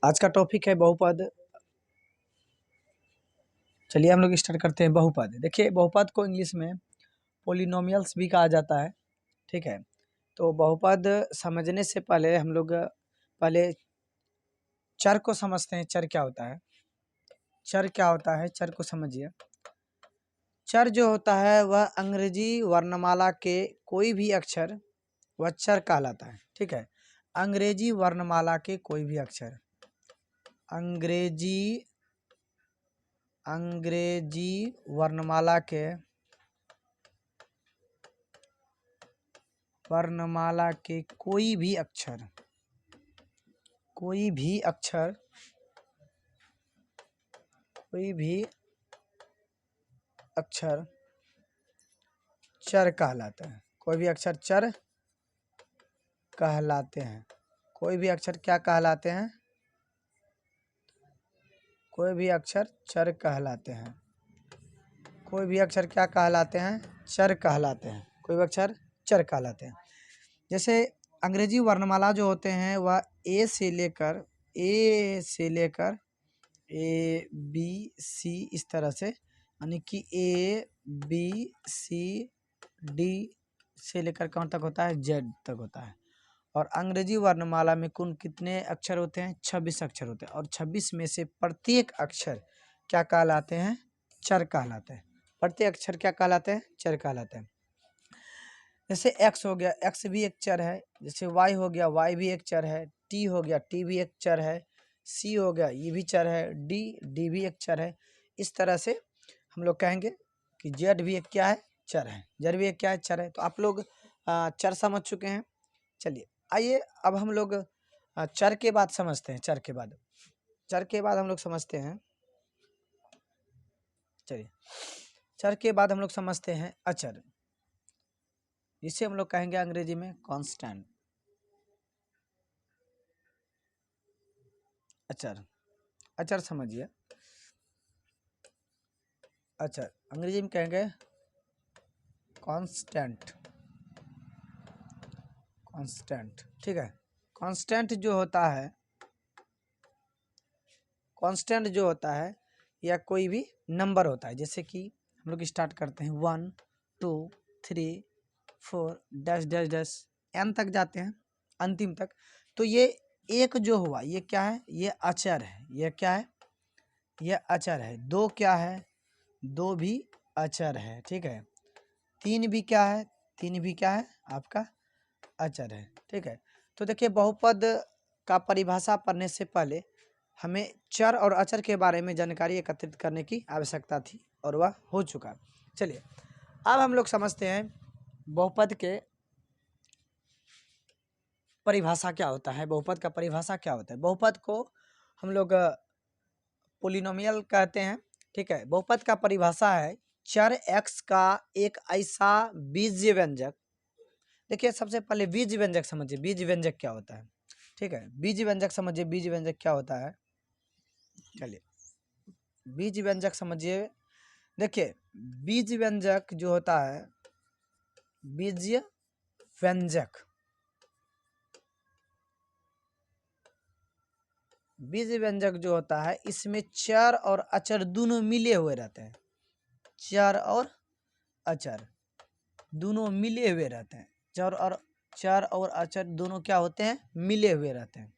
आज का टॉपिक है बहुपद। चलिए हम लोग स्टार्ट करते हैं। बहुपद, देखिए बहुपद को इंग्लिश में पोलिनोमियल्स भी कहा जाता है, ठीक है। तो बहुपद समझने से पहले हम लोग पहले चर को समझते हैं। चर क्या होता है? चर क्या होता है, चर को समझिए। चर जो होता है वह अंग्रेजी वर्णमाला के कोई भी अक्षर वह चर कहलाता है, ठीक है। अंग्रेजी वर्णमाला के कोई भी अक्षर, अंग्रेजी वर्णमाला के कोई भी अक्षर चर कहलाता है। कोई भी अक्षर चर कहलाते हैं। कोई भी अक्षर क्या कहलाते हैं? कोई भी अक्षर चर कहलाते हैं। कोई भी अक्षर क्या कहलाते हैं? चर कहलाते हैं। कोई भी अक्षर चर कहलाते हैं। जैसे अंग्रेजी वर्णमाला जो होते हैं वह ए से लेकर ए बी सी इस तरह से, यानी कि ए बी सी डी से लेकर कौन तक होता है? जेड तक होता है। और अंग्रेजी वर्णमाला में कुल कितने अक्षर होते हैं? 26 अक्षर होते हैं। और 26 में से प्रत्येक अक्षर क्या कहलाते हैं? चर कहलाते हैं। प्रत्येक अक्षर क्या कहलाते हैं? चर कहलाते हैं। जैसे x हो गया, x भी एक चर है। जैसे y हो गया, y भी एक चर है। t हो गया, t भी एक चर है। c हो गया, ये भी चर है। d भी एक चर है। इस तरह से हम लोग कहेंगे कि z भी एक क्या है? चर है। z भी एक क्या है? चर है। तो आप लोग चर समझ चुके हैं। चलिए आइए अब हम लोग चर के बाद समझते हैं। चर के बाद हम लोग समझते हैं। चलिए चर के बाद हम लोग समझते हैं अचर, जिसे हम लोग कहेंगे अंग्रेजी में कांस्टेंट। अचर समझिए। अचर अंग्रेजी में कहेंगे कांस्टेंट, ठीक है। कांस्टेंट जो होता है या कोई भी नंबर होता है। जैसे कि हम लोग स्टार्ट करते हैं 1 2 3 4 डैश डैश डैश एन तक जाते हैं, अंतिम तक। तो ये एक जो हुआ ये क्या है? ये अचर है। ये क्या है? ये अचर है। 2 क्या है? 2 भी अचर है, ठीक है। 3 भी क्या है? 3 भी क्या है? आपका अचर है, ठीक है। तो देखिए बहुपद का परिभाषा पढ़ने से पहले हमें चर और अचर के बारे में जानकारी एकत्रित करने की आवश्यकता थी, और वह हो चुका। चलिए अब हम लोग समझते हैं बहुपद के परिभाषा क्या होता है। बहुपद का परिभाषा क्या होता है? बहुपद को हम लोग पोलिनोमियल कहते हैं, ठीक है। बहुपद का परिभाषा है चर x का एक ऐसा बीज व्यंजक। देखिए सबसे पहले बीज व्यंजक समझिए। बीज व्यंजक क्या होता है, ठीक है। बीज व्यंजक समझिए। बीज व्यंजक क्या होता है? चलिए बीज व्यंजक समझिए। देखिए बीज व्यंजक जो होता है, बीज व्यंजक जो होता है इसमें चर और अचर दोनों मिले हुए रहते हैं। चर और अचर दोनों मिले हुए रहते हैं। चर और अचर दोनों क्या होते हैं? मिले हुए रहते हैं।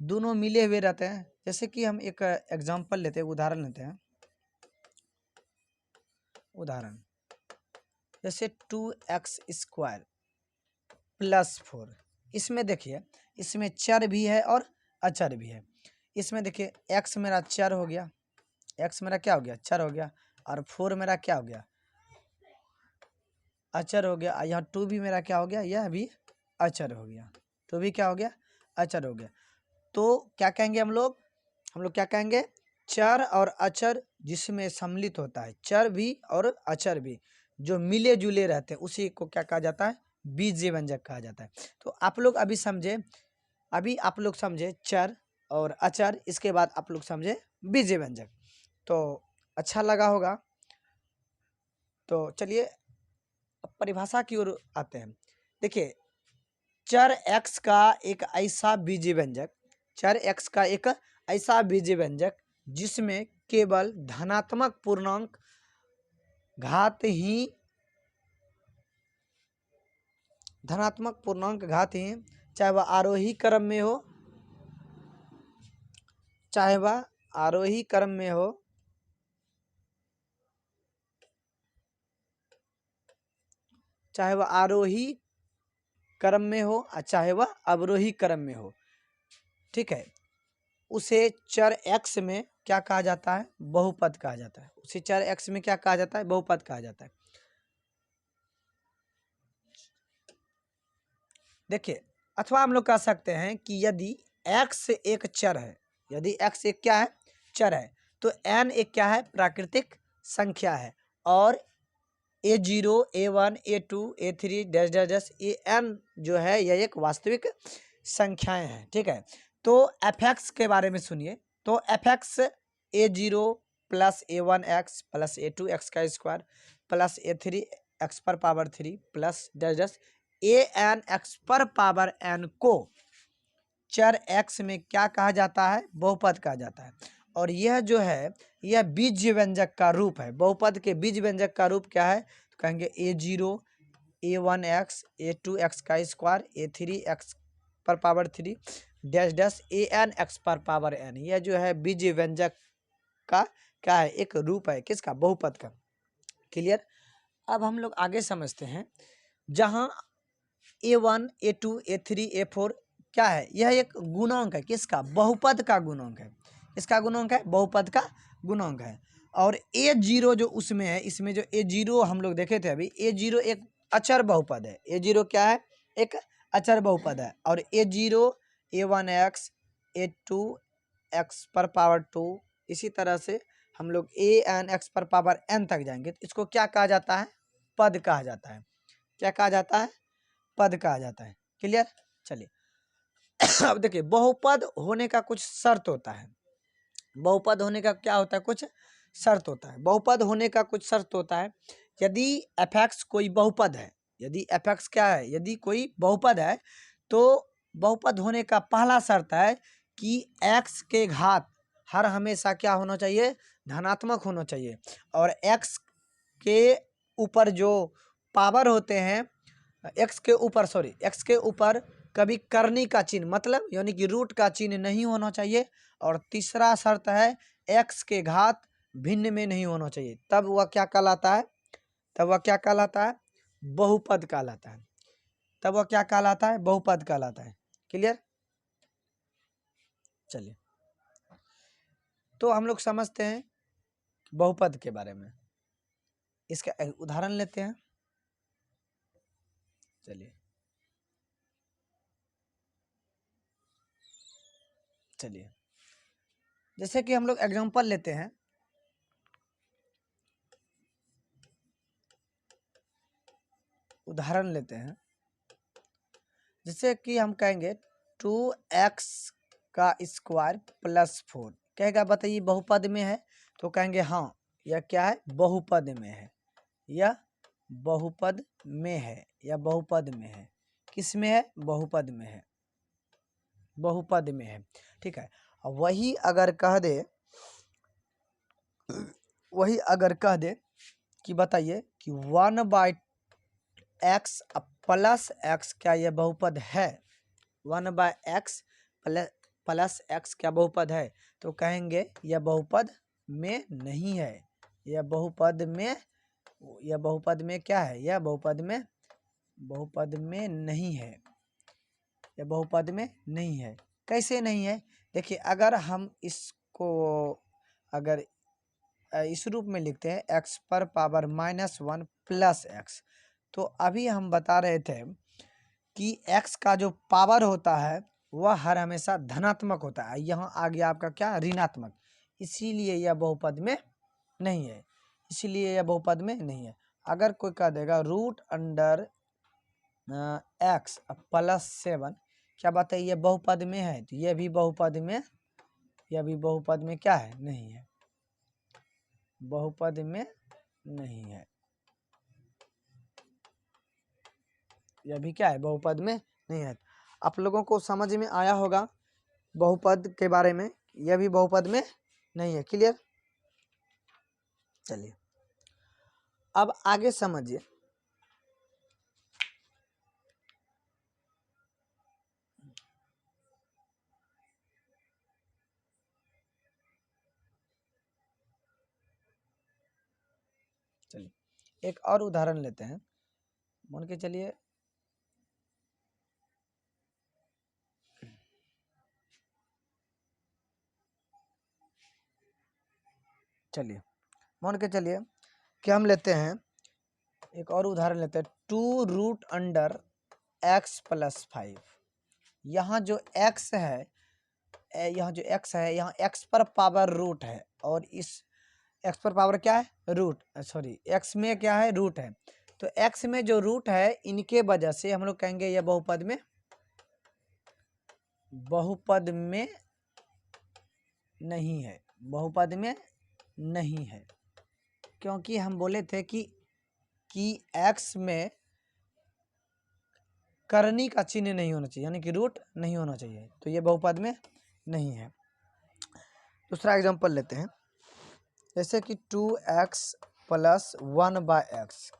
दोनों मिले हुए रहते हैं। जैसे कि हम एक एग्जांपल लेते हैं, उदाहरण लेते हैं। उदाहरण जैसे 2x² + 4। इसमें देखिए इसमें चर भी है और अचर भी है। इसमें देखिए x मेरा चर हो गया, x मेरा क्या हो गया? चर हो गया। और 4 मेरा क्या हो गया? अचर हो गया। यहाँ 2 भी मेरा क्या हो गया? यह भी अचर हो गया। 2 भी क्या हो गया? अचर हो गया। तो क्या कहेंगे हम लोग क्या कहेंगे? चर और अचर जिसमें सम्मिलित होता है, चर भी और अचर भी जो मिले जुले रहते हैं, उसी को क्या कहा जाता है? बीज व्यंजक कहा जाता है। तो आप लोग आप लोग समझे चर और अचर, इसके बाद आप लोग समझे बीज व्यंजक। तो अच्छा लगा होगा। तो चलिए परिभाषा की ओर आते हैं। देखिए चर x का एक ऐसा बीज व्यंजक, चर x का एक ऐसा बीजीय व्यंजक जिसमें केवल धनात्मक पूर्णांक घात ही चाहे वह आरोही क्रम में हो, चाहे वह आरोही क्रम में हो, चाहे वह आरोही क्रम में हो और चाहे वह अवरोही क्रम में हो, ठीक है, उसे चर x में क्या कहा जाता है? बहुपद कहा जाता है। उसे चर x में क्या कहा जाता है? बहुपद कहा जाता है। देखिए, अथवा हम लोग कह सकते हैं कि यदि x एक चर है, यदि x एक क्या है? चर है, तो n एक क्या है? प्राकृतिक संख्या है, और a0, a1, a2, a3 dash dash dash an जो है यह एक वास्तविक संख्याएं हैं, ठीक है। तो fx के बारे में सुनिए। तो fx a0 plus a1x plus a2x का स्क्वायर प्लस a3 x पर power 3 plus dash dash an x पर पावर n को चर x में क्या कहा जाता है? बहुपद कहा जाता है। और यह जो है यह बीज व्यंजक का रूप है। बहुपद के बीज व्यंजक का रूप क्या है? तो कहेंगे a0 a1x a2x का स्क्वायर a3x पर power 3 dash dash an x पर पावर n। यह जो है बीज व्यंजक का क्या है? एक रूप है। किसका? बहुपद का। क्लियर? अब हम लोग आगे समझते हैं। जहां a1 a2 a3 a4 क्या है? यह एक गुणांक है। किसका? बहुपद का गुणांक है। इसका गुणांक है? बहुपद का गुणांक है। और a0 जो उसमें है, इसमें जो a0 हम लोग देखे थे अभी, a0 एक अचर बहुपद है। a0 क्या है? एक अचर बहुपद है। और a0 a1x a2x पर पावर 2, इसी तरह से हम लोग an x पर पावर n तक जाएंगे तो इसको क्या कहा जाता है? पद कहा जाता है। क्या कहा जाता है? पद कहा जाता है। क्लियर? चलिए अब देखिए, बहुपद होने का कुछ शर्त होता है। बहुपद होने का क्या होता है? कुछ शर्त होता है। बहुपद होने का कुछ शर्त होता है। यदि fx कोई बहुपद है, यदि fx क्या है? यदि कोई बहुपद है, तो बहुपद होने का पहला शर्त है कि x के घात हर हमेशा क्या होना चाहिए? धनात्मक होना चाहिए। और x के ऊपर जो पावर होते हैं, x के ऊपर कभी करनी का चिन्ह, मतलब यानी कि रूट का चिन्ह नहीं होना चाहिए। और तीसरा शर्त है x के घात भिन्न में नहीं होना चाहिए। तब वह क्या कहलाता है? तब वह क्या कहलाता है? बहुपद कहलाता है। तब वह क्या कहलाता है? बहुपद कहलाता है। क्लियर? चलिए, तो हम लोग समझते हैं बहुपद के बारे में। इसका एक उदाहरण लेते हैं। चलिए, जैसे कि हम लोग एग्जांपल लेते हैं। उदाहरण लेते हैं, जैसे कि हम कहेंगे 2x का स्क्वायर प्लस 4। कहेगा बताइए बहुपद में है? तो कहेंगे हाँ, यह क्या है? बहुपद में है। यह बहुपद में है। यह बहुपद में है। किस में है? बहुपद में है। बहुपद में है, ठीक है। वही अगर कह दे कि बताइए कि 1/x प्लस x क्या यह बहुपद है? 1/x प्लस x क्या बहुपद है? तो कहेंगे यह बहुपद में नहीं है। यह बहुपद में क्या है? यह बहुपद में नहीं है। यह बहुपद में नहीं है। कैसे नहीं है? देखिए, अगर हम इसको अगर इस रूप में लिखते हैं x पर पावर -1 प्लस x, तो अभी हम बता रहे थे कि x का जो पावर होता है वह हर हमेशा धनात्मक होता है। यहाँ आ गया आपका क्या? ऋणात्मक। इसीलिए यह बहुपद में नहीं है। इसीलिए यह बहुपद में नहीं है। अगर कोई कह देगा √x प्लस 7, क्या बात है? यह बहुपद में है? तो यह भी बहुपद में क्या है? नहीं है। बहुपद में नहीं है। यह भी क्या है? बहुपद में नहीं है। आप लोगों को समझ में आया होगा बहुपद के बारे में यह भी बहुपद में नहीं है। क्लियर? चलिए अब आगे समझिए। चलिए एक और उदाहरण लेते हैं। मान के चलिए मान के चलिए कि हम लेते हैं एक और उदाहरण लेते हैं 2√x+5। यहाँ जो x है, यहाँ जो x है, यहाँ x पर पावर रूट है और इस x पर पावर क्या है? रूट, सॉरी x में क्या है? रूट है। तो x में जो रूट है इनके वजह से हम लोग कहेंगे यह बहुपद में नहीं है, बहुपद में नहीं है। क्योंकि हम बोले थे कि x में करनी का चिन्ह नहीं होना चाहिए, यानी कि रूट नहीं होना चाहिए, तो ये बहुपद में नहीं है। दूसरा एग्जांपल लेते हैं, जैसे कि 2x+1/x,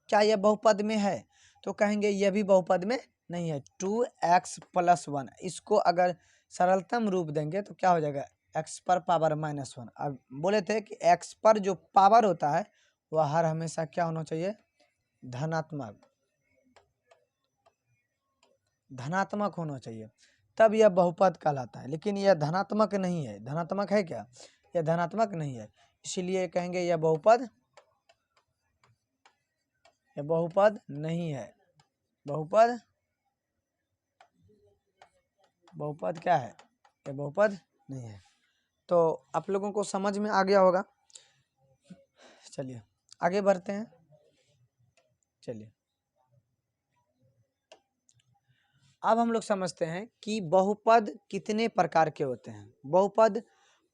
क्या यह बहुपद में है? तो कहेंगे यह भी बहुपद में नहीं है। 2x+1, इसको अगर सरलतम रूप देंगे तो क्या हो जाएगा? x पर पावर -1। अब बोले थे कि x पर जो पावर होता है वह हर हमेशा क्या होना चाहिए? धनात्मक होना चाहिए, तब यह बहुपद कहलाता है। लेकिन यह धनात्मक नहीं है। धनात्मक है क्या? यह धनात्मक नहीं है, इसीलिए कहेंगे यह बहुपद नहीं है। बहुपद क्या है? यह बहुपद नहीं है। तो आप लोगों को समझ में आ गया होगा। चलिए आगे बढ़ते हैं। चलिए अब हम लोग समझते हैं कि बहुपद कितने प्रकार के होते हैं। बहुपद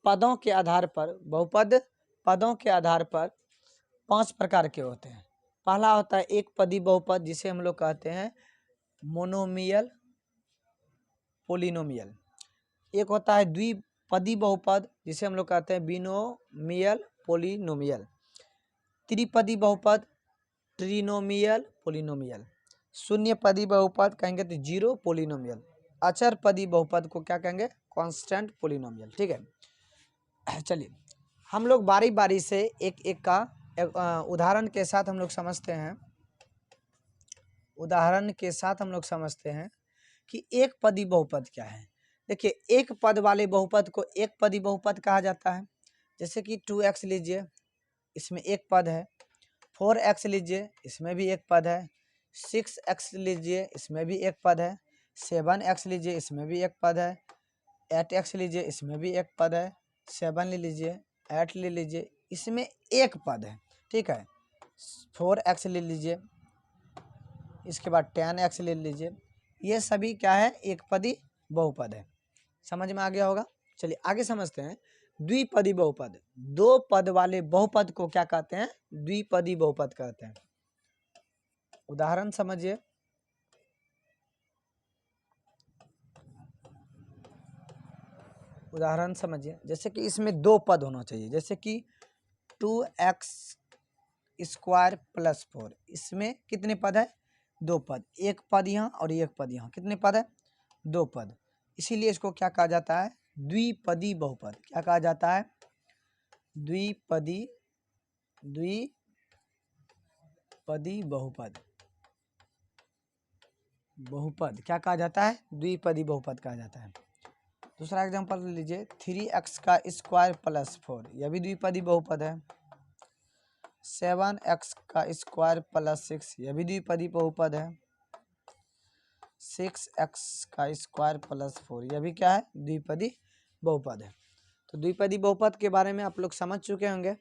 पदों के आधार पर 5 प्रकार के होते हैं। पहला होता है एक पदी बहुपद, जिसे हम लोग कहते हैं मोनोमियल पोलिनोमियल। एक होता है द्विपदी बहुपद, जिसे हम लोग कहते हैं बिनोमियल पोलिनोमियल। त्रिपदी बहुपद ट्रिनोमियल पोलिनोमियल। शून्य पदी बहुपद कहेंगे तो जीरो पोलिनोमियल। अचर पदी बहुपद को क्या कहेंगे? Constant polynomial. ठीक है, चलिए हम लोग बारी बारी से एक एक का उदाहरण के साथ हम लोग समझते हैं। उदाहरण के साथ हम लोग समझते हैं कि एक पदी बहुपद क्या है। देखिए एक पद वाले बहुपद को एक पदी बहुपद कहा जाता है। जैसे कि 2x लीजिए, इसमें एक पद है। 4x लीजिए, इसमें भी एक पद है। 6x लीजिए, इसमें भी एक पद है। 7x लीजिए, इसमें भी एक पद है। 8x लीजिए, इसमें भी एक पद है। 7 ले लीजिए, 8 ले लीजिए, इसमें एक पद है। ठीक है, 4x ले लीजिए, इसके बाद 10x ले लीजिए, ये सभी क्या है? एक पदी बहुपद है। समझ में आ गया होगा। चलिए आगे समझते हैं द्विपदी बहुपद। 2 पद वाले बहुपद को क्या कहते हैं? द्विपदी बहुपद कहते हैं। उदाहरण समझिए, जैसे कि इसमें 2 पद होना चाहिए। जैसे कि 2x² + 4, इसमें कितने पद है? 2 पद। एक पद यहाँ और एक पद यहाँ, कितने पद है? 2 पद। इसीलिए इसको क्या कहा जाता है? द्विपदी बहुपद। क्या कहा जाता है? द्विपदी बहुपद। क्या कहा जाता है? द्विपदी बहुपद कहा जाता है। दूसरा एग्जांपल लीजिए 3x² + 4, यह भी द्विपदी बहुपद है। 7x² + 6, यह भी द्विपदी बहुपद है। 6x² + 4, यह भी क्या है? द्विपदी बहुपद है। तो द्विपदी बहुपद के बारे में आप लोग समझ चुके होंगे।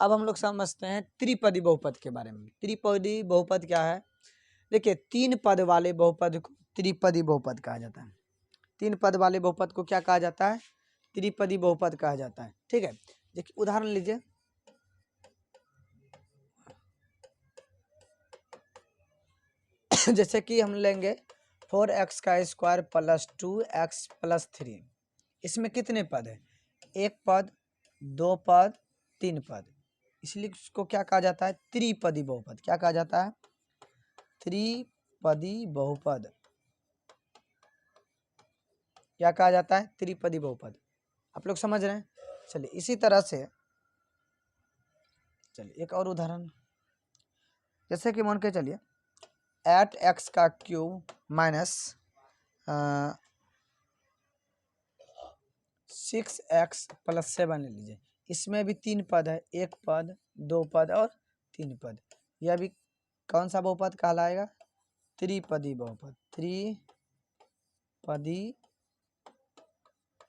अब हम लोग समझते हैं त्रिपदी बहुपद के बारे में। त्रिपदी बहुपद क्या है? देखिए 3 पद वाले बहुपद को त्रिपदी बहुपद कहा जाता है। 3 पद वाले बहुपद को क्या कहा जाता है? त्रिपदी बहुपद कहा जाता है। ठीक है, देखिए उदाहरण लीजिए, जैसे कि हम लेंगे 4x² + 2x + 3, इसमें कितने पद है? एक पद, दो पद, तीन पद, इसलिए इसको क्या कहा जाता है? त्रिपदी बहुपद। क्या कहा जाता है? त्रिपदी बहुपद। क्या कहा जाता है? त्रिपदी बहुपद। आप लोग समझ रहे हैं? चलिए इसी तरह से चलिए एक और उदाहरण, जैसे कि मान के चलिए 8x का क्यूब माइनस 6x प्लस 7 ले लीजिए। इसमें भी तीन पद है, एक पद, दो पद और तीन पद। यह भी कौन सा बहुपद कहलाएगा? त्रिपदी बहुपद। त्रिपदी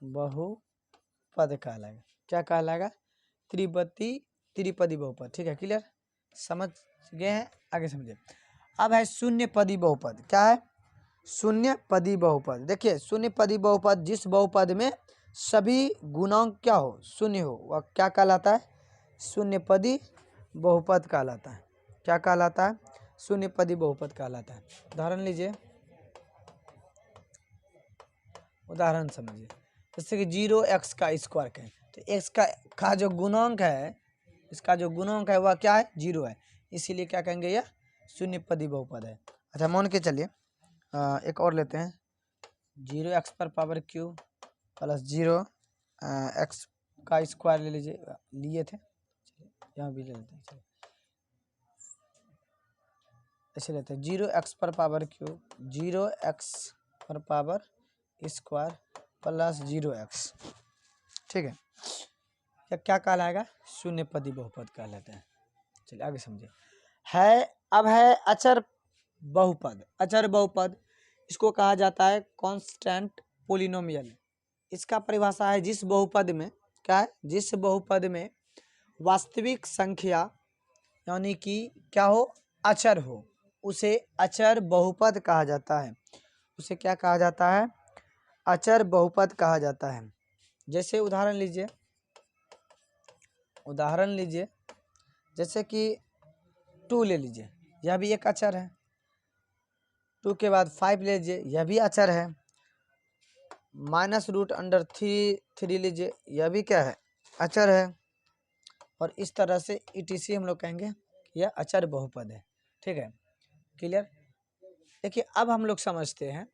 बहुपद कहलाएगा। क्या कहलाएगा? त्रिपदी बहुपद। ठीक है, क्लियर? समझ गए हैं? आगे समझिए। अब है शून्य पदी बहुपद। क्या है? शून्य पदी बहुपद। देखिए शून्य पदी बहुपद, जिस बहुपद में सभी गुणांक क्या हो? शून्य हो, वह क्या कहलाता है? शून्य पदी बहुपद कहलाता है। क्या कहलाता है? शून्य पदी बहुपद कहलाता है। उदाहरण लीजिए, उदाहरण समझिए। जैसे कि 0x का स्क्वायर कहें तो x का जो गुणांक है, इसका जो गुणांक है वह क्या है? 0 है, इसीलिए क्या कहेंगे? यह शून्य पदी बहुपद है। अच्छा मान के चलिए एक और लेते हैं, 0x पर पावर क्यूब प्लस 0x का स्क्वायर ले लीजिए, लिए थे, यहाँ भी ले लेते हैं। चलिए ऐसे लेते हैं 0x पर पावर क्यूब, 0x पर पावर स्क्वायर प्लस 0x। ठीक है, क्या कहलाएगा? शून्य पदी बहुपद कहलाता है। चलिए आगे समझिए। अब है अचर बहुपद। अचर बहुपद इसको कहा जाता है कांस्टेंट पोलिनोमियल। इसका परिभाषा है जिस बहुपद में क्या है? जिस बहुपद में वास्तविक संख्या यानी कि क्या हो? अचर हो, उसे अचर बहुपद कहा जाता है। उसे क्या कहा जाता है? अचर बहुपद कहा जाता है। जैसे उदाहरण लीजिए, उदाहरण लीजिए जैसे कि 2 ले लीजिए, यह भी एक अचर है। 2 के बाद 5 ले लीजिए, यह भी अचर है। -√3 लीजिए, यह भी क्या है? अचर है। और इस तरह से ETC हम लोग कहेंगे यह अचर बहुपद है। ठीक है, क्लियर? देखिए अब हम लोग समझते हैं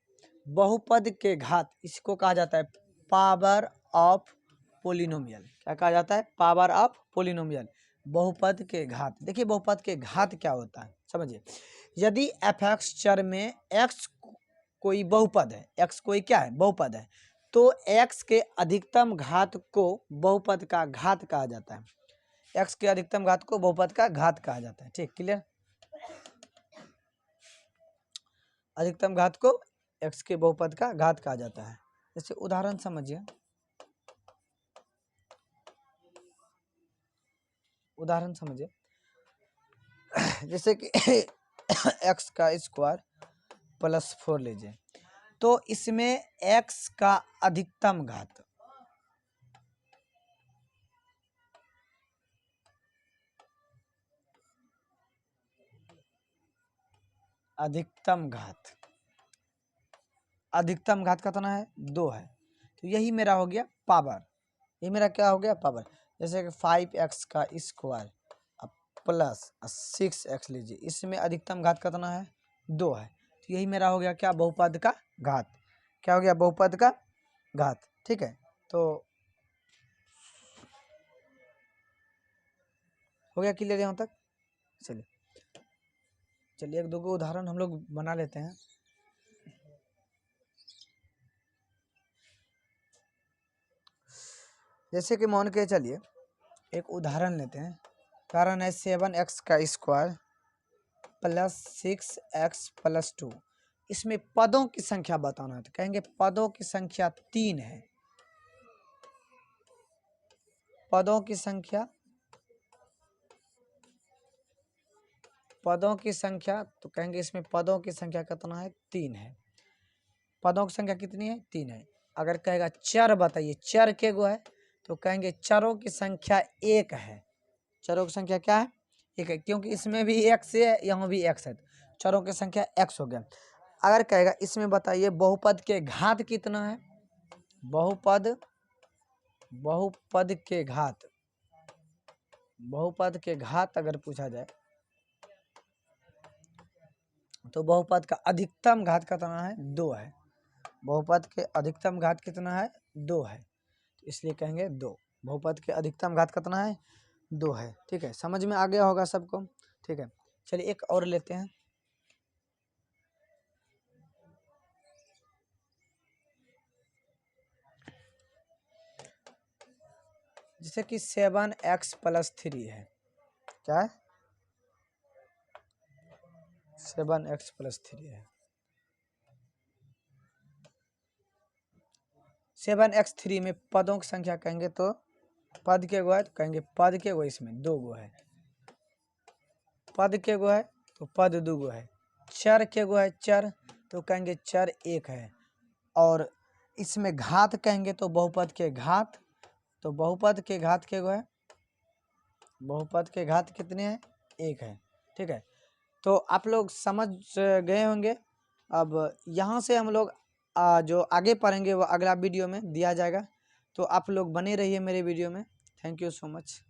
बहुपद के घात, इसको कहा जाता है पावर ऑफ पोलिनोमियल। क्या कहा जाता है? पावर ऑफ पोलिनोमियल, बहुपद के घात। देखिए बहुपद के घात क्या होता है समझिए। यदि fx चर में x कोई बहुपद है, x कोई क्या है? बहुपद है, तो x के अधिकतम घात को बहुपद का घात कहा जाता है। x के अधिकतम घात को बहुपद का घात कहा जाता है। ठीक, क्लियर? अधिकतम घात को x के बहुपद का घात कहा जाता है। जैसे उदाहरण समझिए, उदाहरण समझिए जैसे कि x का स्क्वायर प्लस 4 लीजिए, तो इसमें x का अधिकतम घात, अधिकतम घात, अधिकतम घात कितना है? 2 है, तो यही मेरा हो गया पावर। ये मेरा क्या हो गया? पावर। जैसे कि 5x का स्क्वायर प्लस 6x लीजिए, इसमें अधिकतम घात कितना है? 2 है, तो यही मेरा हो गया क्या? बहुपद का घात। क्या हो गया? बहुपद का घात। ठीक है, तो हो गया क्लियर यहाँ तक? चलिए चलिए एक दो को उदाहरण हम लोग बना लेते हैं। जैसे कि मान के चलिए एक उदाहरण लेते हैं। कारण है 7x का स्क्वायर प्लस 6x प्लस 2। इसमें पदों की संख्या बताना है, तो कहेंगे पदों की संख्या 3 है। पदों की संख्या, पदों की संख्या, तो कहेंगे इसमें पदों की संख्या कितना है? 3 है। पदों की संख्या कितनी है? 3 है। अगर कहेगा चर बताइए, चर के गो है, तो कहेंगे चरों की संख्या 1 है। चरों की संख्या क्या है? 1 है, क्योंकि इसमें भी x है, यहाँ भी x है, चरों की संख्या x हो गया। अगर कहेगा इसमें बताइए बहुपद के घात कितना है, बहुपद बहुपद के घात अगर पूछा जाए तो बहुपद का अधिकतम घात कितना है 2 है। बहुपद के अधिकतम घात कितना है 2 है, तो इसलिए कहेंगे 2। बहुपद के अधिकतम घात कितना है 2 है। ठीक है, समझ में आ गया होगा सबको। ठीक है, चलिए एक और लेते हैं। जैसे कि 7x + 3 है। क्या है? 7x + 3 है। 7x3 में पदों की संख्या कहेंगे तो पद के गो है, तो कहेंगे पद के गो, इसमें 2 गो है। पद के गो है तो पद 2 गो है। चर के गो है चर, तो कहेंगे चर 1 है। और इसमें घात कहेंगे तो बहुपद के घात, तो बहुपद के घात के गो है, बहुपद के घात कितने हैं 1 है। ठीक है, तो आप लोग समझ गए होंगे। अब यहाँ से हम लोग जो आगे पढ़ेंगे वो अगला वीडियो में दिया जाएगा, तो आप लोग बने रहिए मेरे वीडियो में। Thank you so much.